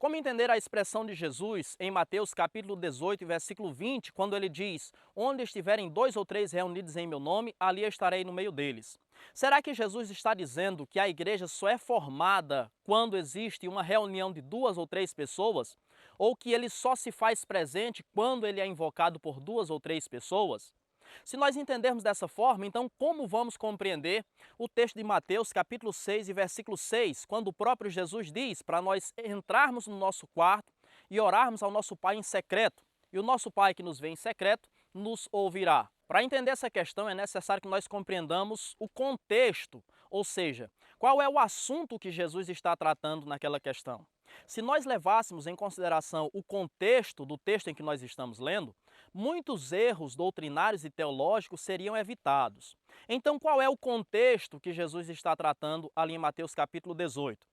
Como entender a expressão de Jesus em Mateus capítulo 18, versículo 20, quando ele diz: "Onde estiverem dois ou três reunidos em meu nome, ali estarei no meio deles"? Será que Jesus está dizendo que a igreja só é formada quando existe uma reunião de duas ou três pessoas? Ou que ele só se faz presente quando ele é invocado por duas ou três pessoas? Se nós entendermos dessa forma, então como vamos compreender o texto de Mateus, capítulo 6 e versículo 6, quando o próprio Jesus diz para nós entrarmos no nosso quarto e orarmos ao nosso Pai em secreto, e o nosso Pai que nos vê em secreto nos ouvirá. Para entender essa questão é necessário que nós compreendamos o contexto, ou seja, qual é o assunto que Jesus está tratando naquela questão. Se nós levássemos em consideração o contexto do texto em que nós estamos lendo, muitos erros doutrinários e teológicos seriam evitados. Então, qual é o contexto que Jesus está tratando ali em Mateus capítulo 18?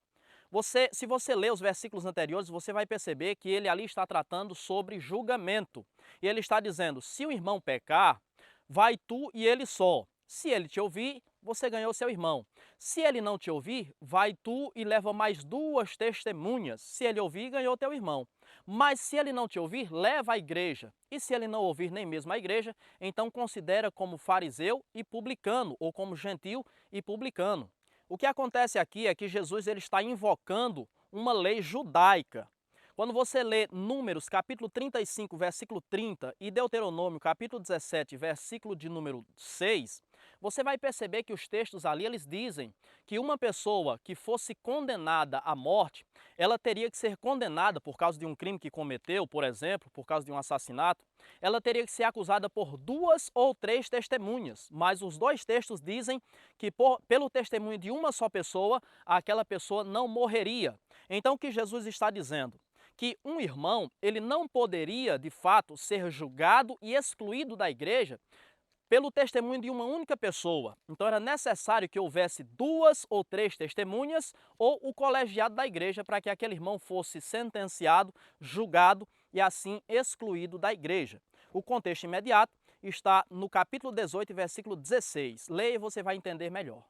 Se você ler os versículos anteriores, você vai perceber que ele ali está tratando sobre julgamento. E ele está dizendo: se o irmão pecar, vai tu e ele só. Se ele te ouvir, você ganhou seu irmão. Se ele não te ouvir, vai tu e leva mais duas testemunhas. Se ele ouvir, ganhou teu irmão. Mas se ele não te ouvir, leva à igreja. E se ele não ouvir nem mesmo a igreja, então considera como fariseu e publicano, ou como gentil e publicano. O que acontece aqui é que Jesus ele está invocando uma lei judaica. Quando você lê Números, capítulo 35, versículo 30 e Deuteronômio, capítulo 17, versículo de número 6, você vai perceber que os textos ali eles dizem que uma pessoa que fosse condenada à morte, ela teria que ser condenada por causa de um crime que cometeu, por exemplo, por causa de um assassinato, ela teria que ser acusada por duas ou três testemunhas, mas os dois textos dizem que pelo testemunho de uma só pessoa, aquela pessoa não morreria. Então o que Jesus está dizendo? Que um irmão, ele não poderia, de fato, ser julgado e excluído da igreja pelo testemunho de uma única pessoa. Então era necessário que houvesse duas ou três testemunhas ou o colegiado da igreja para que aquele irmão fosse sentenciado, julgado e assim excluído da igreja. O contexto imediato está no capítulo 18, versículo 16. Leia e você vai entender melhor.